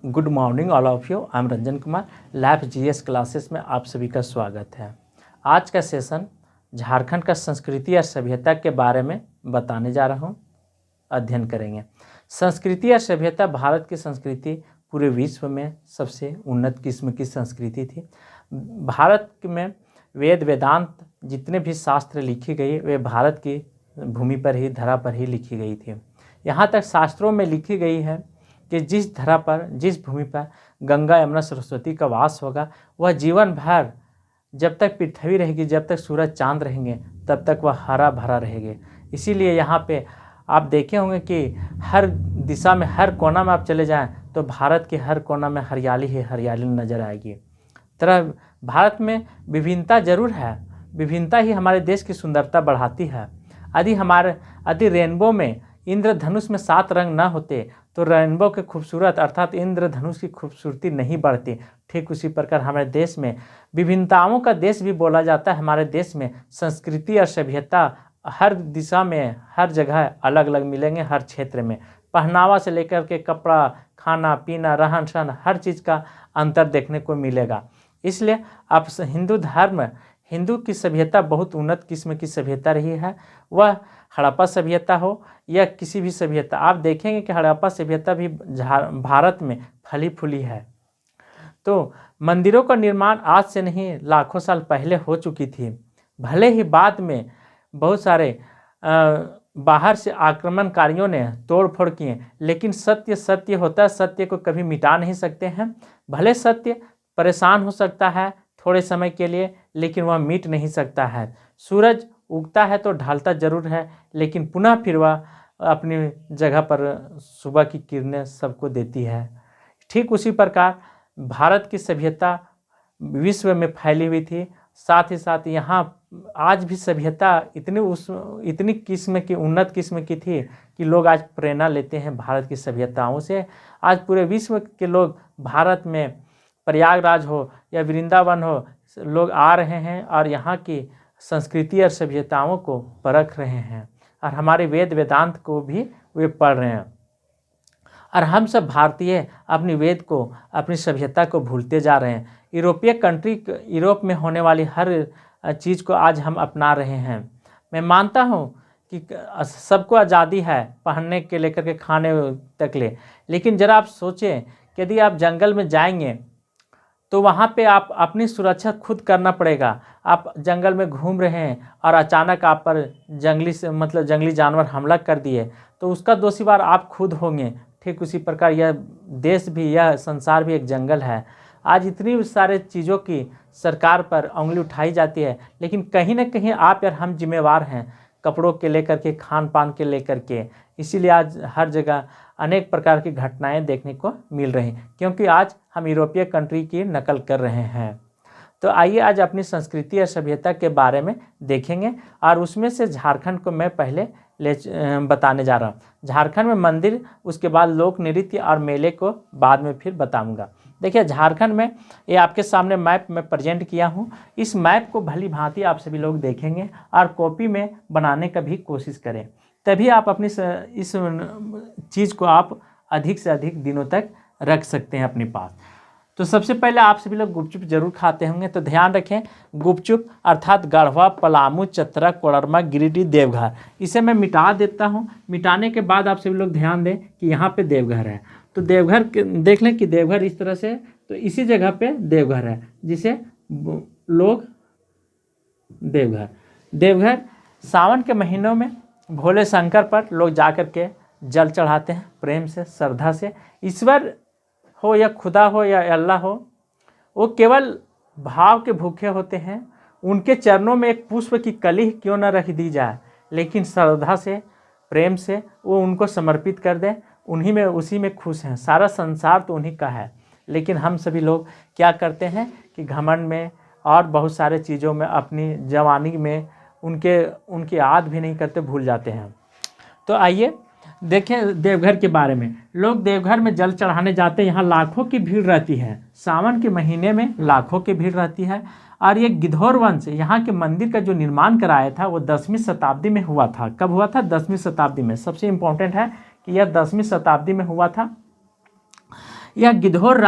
Good morning all of you. I am Ranjan Kumar. Lab GS classes में आप सभी का स्वागत है। आज का सेशन झारखंड का संस्कृति और सभ्यता के बारे में बताने जा रहा हूँ, अध्ययन करेंगे। संस्कृति और सभ्यता भारत की संस्कृति पूरे विश्व में सबसे उन्नत किस्म की संस्कृति थी। भारत में वेद वेदांत जितने भी शास्त्र लिखी गई वे भारत की भूमि पर ही, धरा पर ही लिखी गई थी। यहाँ तक शास्त्रों में लिखी गई है कि जिस धरा पर, जिस भूमि पर गंगा यमुना सरस्वती का वास होगा, वह जीवन भर, जब तक पृथ्वी रहेगी, जब तक सूरज चांद रहेंगे, तब तक वह हरा भरा रहेंगे। इसीलिए यहाँ पे आप देखे होंगे कि हर दिशा में, हर कोना में आप चले जाएं तो भारत के हर कोना में हरियाली ही हरियाली नज़र आएगी। तरह भारत में विभिन्नता जरूर है, विभिन्नता ही हमारे देश की सुंदरता बढ़ाती है। यदि रेनबो में, इंद्रधनुष में 7 रंग ना होते तो रेनबो के खूबसूरत अर्थात इंद्रधनुष की खूबसूरती नहीं बढ़ती। ठीक उसी प्रकार हमारे देश में विभिन्नताओं का देश भी बोला जाता है। हमारे देश में संस्कृति और सभ्यता हर दिशा में, हर जगह अलग अलग मिलेंगे। हर क्षेत्र में पहनावा से लेकर के कपड़ा, खाना पीना, रहन सहन, हर चीज़ का अंतर देखने को मिलेगा। इसलिए आप हिंदू धर्म, हिंदू की सभ्यता बहुत उन्नत किस्म की सभ्यता रही है। वह हड़प्पा सभ्यता हो या किसी भी सभ्यता, आप देखेंगे कि हड़प्पा सभ्यता भी भारत में फली फूली है। तो मंदिरों का निर्माण आज से नहीं, लाखों साल पहले हो चुकी थी। भले ही बाद में बहुत सारे बाहर से आक्रमणकारियों ने तोड़ फोड़ किए, लेकिन सत्य सत्य होता है, सत्य को कभी मिटा नहीं सकते हैं। भले सत्य परेशान हो सकता है थोड़े समय के लिए, लेकिन वह मिट नहीं सकता है। सूरज उगता है तो ढलता जरूर है, लेकिन पुनः फिर वह अपनी जगह पर सुबह की किरणें सबको देती है। ठीक उसी प्रकार भारत की सभ्यता विश्व में फैली हुई थी। साथ ही साथ यहाँ आज भी सभ्यता इतनी किस्म की, उन्नत किस्म की थी कि लोग आज प्रेरणा लेते हैं भारत की सभ्यताओं से। आज पूरे विश्व के लोग भारत में, प्रयागराज हो या वृंदावन हो, लोग आ रहे हैं और यहाँ की संस्कृति और सभ्यताओं को परख रहे हैं, और हमारे वेद वेदांत को भी वे पढ़ रहे हैं। और हम सब भारतीय अपनी वेद को, अपनी सभ्यता को भूलते जा रहे हैं। यूरोप में होने वाली हर चीज़ को आज हम अपना रहे हैं। मैं मानता हूँ कि सबको आज़ादी है पहनने के लेकर के खाने तक ले, लेकिन ज़रा आप सोचें कि यदि आप जंगल में जाएंगे तो वहाँ पे आप अपनी सुरक्षा खुद करना पड़ेगा। आप जंगल में घूम रहे हैं और अचानक आप पर जंगली जानवर हमला कर दिए, तो उसका दोषीवार आप खुद होंगे। ठीक उसी प्रकार यह देश भी, यह संसार भी एक जंगल है। आज इतनी सारे चीज़ों की सरकार पर उंगली उठाई जाती है, लेकिन कहीं ना कहीं आप और हम जिम्मेवार हैं, कपड़ों के लेकर के, खान पान के लेकर के। इसीलिए आज हर जगह अनेक प्रकार की घटनाएं देखने को मिल रही हैं, क्योंकि आज हम यूरोपीय कंट्री की नकल कर रहे हैं। तो आइए आज अपनी संस्कृति और सभ्यता के बारे में देखेंगे, और उसमें से झारखंड को मैं पहले बताने जा रहा हूँ। झारखंड में मंदिर, उसके बाद लोक नृत्य और मेले को बाद में फिर बताऊँगा। देखिए झारखंड में, ये आपके सामने मैप में प्रेजेंट किया हूँ। इस मैप को भली भांति आप सभी लोग देखेंगे और कॉपी में बनाने का भी कोशिश करें, तभी आप अपनी इस चीज़ को आप अधिक से अधिक दिनों तक रख सकते हैं अपने पास। तो सबसे पहले आप सभी लोग गुपचुप जरूर खाते होंगे, तो ध्यान रखें, गुपचुप अर्थात गढ़वा, पलामू, चतरा, कोडरमा, गिरिडीह, देवघर। इसे मैं मिटा देता हूं। मिटाने के बाद आप सभी लोग ध्यान दें कि यहाँ पे देवघर है। तो देवघर देख लें कि देवघर इस तरह से, तो इसी जगह पे देवघर है, जिसे लोग देवघर सावन के महीनों में भोले शंकर पर लोग जाकर के जल चढ़ाते हैं प्रेम से, श्रद्धा से। ईश्वर हो या खुदा हो या अल्लाह हो, वो केवल भाव के भूखे होते हैं। उनके चरणों में एक पुष्प की कली क्यों न रख दी जाए, लेकिन श्रद्धा से, प्रेम से वो उनको समर्पित कर दें। उसी में खुश हैं। सारा संसार तो उन्हीं का है, लेकिन हम सभी लोग क्या करते हैं कि घमंड में और बहुत सारे चीज़ों में, अपनी जवानी में उनकी याद भी नहीं करते, भूल जाते हैं। तो आइए देखें देवघर के बारे में। लोग देवघर में जल चढ़ाने जाते हैं। यहाँ लाखों की भीड़ रहती है, सावन के महीने में लाखों की भीड़ रहती है। और ये गिद्धौर वंश यहाँ के मंदिर का जो निर्माण कराया था वो 10वीं शताब्दी में हुआ था। कब हुआ था? 10वीं शताब्दी में। सबसे इम्पोर्टेंट है कि यह 10वीं शताब्दी में हुआ था। यह गिद्धौर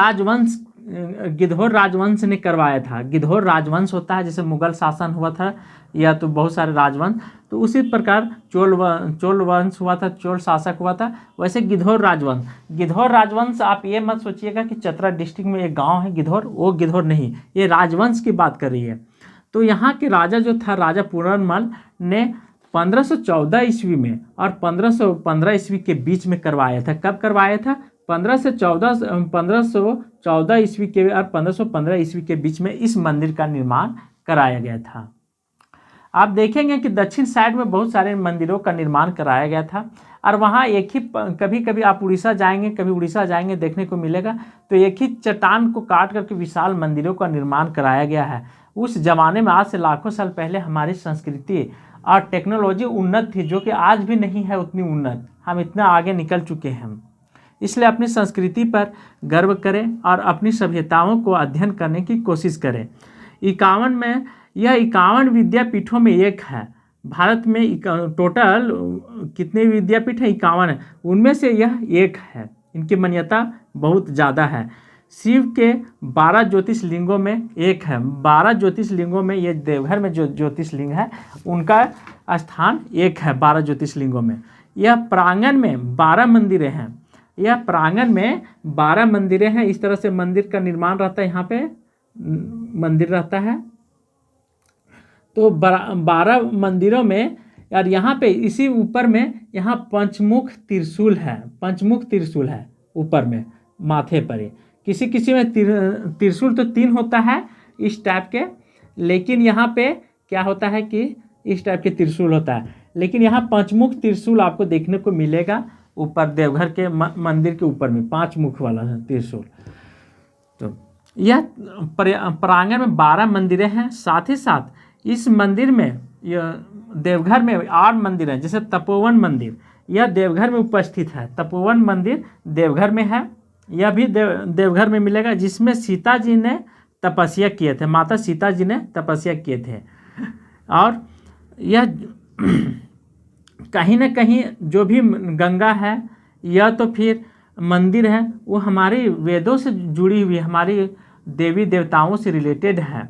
राजवंश ने करवाया था। गिद्धौर राजवंश होता है, जैसे मुगल शासन हुआ था या तो बहुत सारे राजवंश, तो उसी प्रकार चोल वंश हुआ था, चोल शासक हुआ था, वैसे गिद्धौर राजवंश आप ये मत सोचिएगा कि चतरा डिस्ट्रिक्ट में एक गांव है गिद्धौर, वो गिद्धौर नहीं, ये राजवंश की बात कर रही है। तो यहाँ के राजा जो था, राजा पूरनमल ने 1514 ईस्वी में और 1515 ईस्वी के बीच में करवाया था। कब करवाया था? 1514 ईस्वी के और 1515 ईस्वी के बीच में इस मंदिर का निर्माण कराया गया था। आप देखेंगे कि दक्षिण साइड में बहुत सारे मंदिरों का निर्माण कराया गया था, और वहाँ एक ही, कभी कभी आप उड़ीसा जाएंगे देखने को मिलेगा, तो एक ही चट्टान को काट करके विशाल मंदिरों का निर्माण कराया गया है। उस जमाने में, आज से लाखों साल पहले, हमारी संस्कृति और टेक्नोलॉजी उन्नत थी, जो कि आज भी नहीं है उतनी उन्नत। हम इतना आगे निकल चुके हैं, इसलिए अपनी संस्कृति पर गर्व करें और अपनी सभ्यताओं को अध्ययन करने की कोशिश करें। 51 विद्यापीठों में एक है। भारत में टोटल कितने विद्यापीठ हैं? 51 है, उनमें से यह एक है। इनकी मान्यता बहुत ज़्यादा है। शिव के 12 ज्योतिर्लिंगों में एक है। 12 ज्योतिर्लिंगों में ये देवघर में जो ज्योतिर्लिंग है उनका स्थान एक है 12 ज्योतिर्लिंगों में। यह प्रांगण में 12 मंदिरें हैं। इस तरह से मंदिर का निर्माण रहता है। यहाँ पे मंदिर रहता है, तो 12 मंदिरों में, और यहाँ पे इसी ऊपर में यहाँ पंचमुख त्रिशूल है ऊपर में, माथे पर। किसी में त्रिशूल तो 3 होता है इस टाइप के, लेकिन यहाँ पे क्या होता है कि इस टाइप के त्रिशूल होता है, लेकिन यहाँ पंचमुख त्रिशूल आपको देखने को मिलेगा ऊपर देवघर के मंदिर के ऊपर में 5 मुख वाला त्रिशूल। तो यह प्रांगण में 12 मंदिरें हैं। साथ ही साथ इस मंदिर में, देवघर में 8 मंदिर हैं। जैसे तपोवन मंदिर, यह देवघर में उपस्थित है। तपोवन मंदिर देवघर में है, यह भी देवघर में मिलेगा, जिसमें सीता जी ने तपस्या किए थे, माता सीता जी ने तपस्या किए थे। और यह कहीं न कहीं जो भी गंगा है या तो फिर मंदिर है, वो हमारी वेदों से जुड़ी हुई, हमारी देवी देवताओं से रिलेटेड है।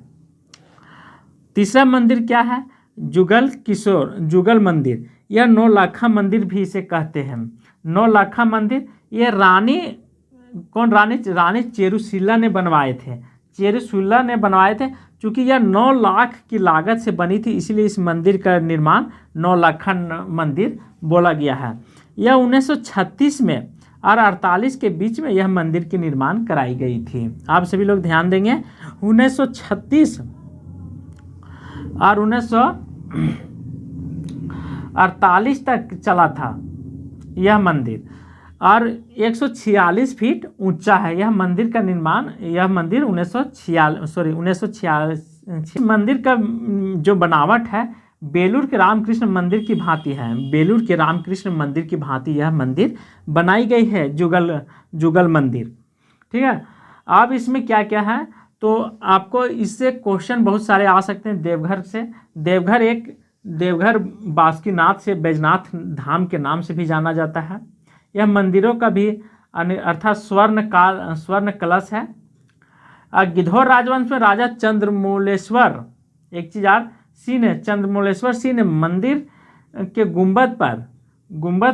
तीसरा मंदिर क्या है? जुगल मंदिर। यह 9 लाखा मंदिर भी इसे कहते हैं। 9 लाखा मंदिर, ये रानी चेरूशीला ने बनवाए थे। चूँकि यह 9 लाख की लागत से बनी थी, इसलिए इस मंदिर का निर्माण 9 लाखा मंदिर बोला गया है। यह 1936 में और 48 के बीच में यह मंदिर की निर्माण कराई गई थी। आप सभी लोग ध्यान देंगे, 1936 और 1948 तक चला था यह मंदिर, और 146 फीट ऊंचा है यह मंदिर का निर्माण। यह मंदिर 1946 मंदिर का जो बनावट है बेलूर के रामकृष्ण मंदिर की भांति है। बेलूर के रामकृष्ण मंदिर की भांति यह मंदिर बनाई गई है, जुगल मंदिर। ठीक है। अब इसमें क्या क्या है, तो आपको इससे क्वेश्चन बहुत सारे आ सकते हैं देवघर से। देवघर बासुकीनाथ से बैजनाथ धाम के नाम से भी जाना जाता है। यह मंदिरों का भी अर्थात स्वर्ण कलश है। गिद्धौर राजवंश में राजा चंद्रमौलेश्वर सिंह ने मंदिर के गुंबद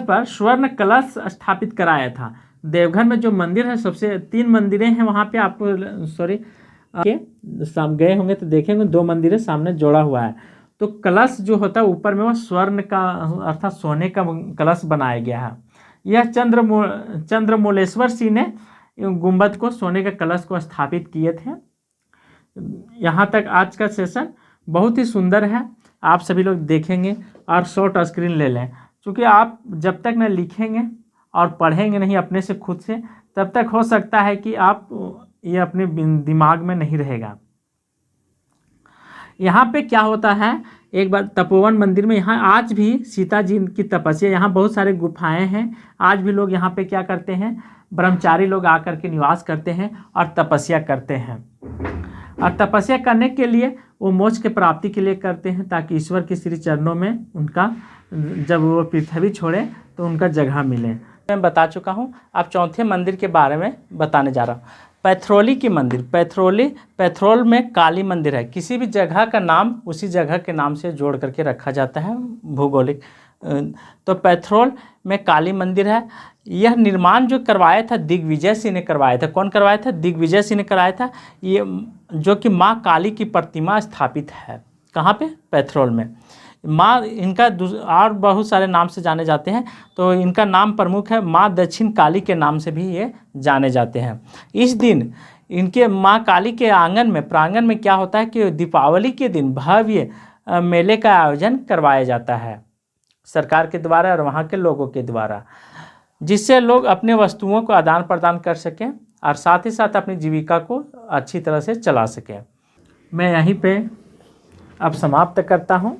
पर स्वर्ण कलश स्थापित कराया था। देवघर में जो मंदिर है, सबसे 3 मंदिरें हैं वहाँ पे। आपको गए होंगे तो देखेंगे 2 मंदिरें सामने जोड़ा हुआ है। तो कलश जो होता है ऊपर में, वो स्वर्ण का अर्थात सोने का कलश बनाया गया है। यह चंद्रमौलेश्वर सिंह ने गुंबद को, सोने के कलश को स्थापित किए थे। यहाँ तक आज का सेशन बहुत ही सुंदर है, आप सभी लोग देखेंगे और शॉर्ट स्क्रीन ले लें, क्योंकि आप जब तक न लिखेंगे और पढ़ेंगे नहीं अपने से खुद से, तब तक हो सकता है कि आप ये अपने दिमाग में नहीं रहेगा। यहाँ पे क्या होता है, एक बार तपोवन मंदिर में, यहाँ आज भी सीता जी की तपस्या, यहाँ बहुत सारे गुफाएं हैं। आज भी लोग यहाँ पे क्या करते हैं, ब्रह्मचारी लोग आकर के निवास करते हैं और तपस्या करते हैं। और तपस्या करने के लिए वो मोक्ष के प्राप्ति के लिए करते हैं, ताकि ईश्वर के श्री चरणों में उनका, जब वो पृथ्वी छोड़े तो उनका जगह मिले। मैं बता चुका हूँ। अब चौथे मंदिर के बारे में बताने जा रहा हूँ। पैथरौली की मंदिर। पैथरौल में काली मंदिर है। किसी भी जगह का नाम उसी जगह के नाम से जोड़ करके रखा जाता है भौगोलिक। तो पैथरौल में काली मंदिर है। यह निर्माण जो करवाया था दिग्विजय सिंह ने करवाया था। कौन करवाया था? दिग्विजय सिंह ने कराया था। ये जो कि माँ काली की प्रतिमा स्थापित है। कहाँ पे? पैथरौल में। माँ इनका और बहुत सारे नाम से जाने जाते हैं, तो इनका नाम प्रमुख है माँ दक्षिण काली के नाम से भी ये जाने जाते हैं। इस दिन इनके माँ काली के आंगन में, प्रांगण में क्या होता है कि दीपावली के दिन भव्य मेले का आयोजन करवाया जाता है सरकार के द्वारा और वहाँ के लोगों के द्वारा, जिससे लोग अपने वस्तुओं को आदान प्रदान कर सकें और साथ ही साथ अपनी जीविका को अच्छी तरह से चला सकें। मैं यहीं पे अब समाप्त करता हूँ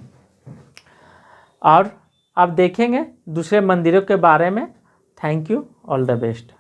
और अब देखेंगे दूसरे मंदिरों के बारे में। Thank you, all the best.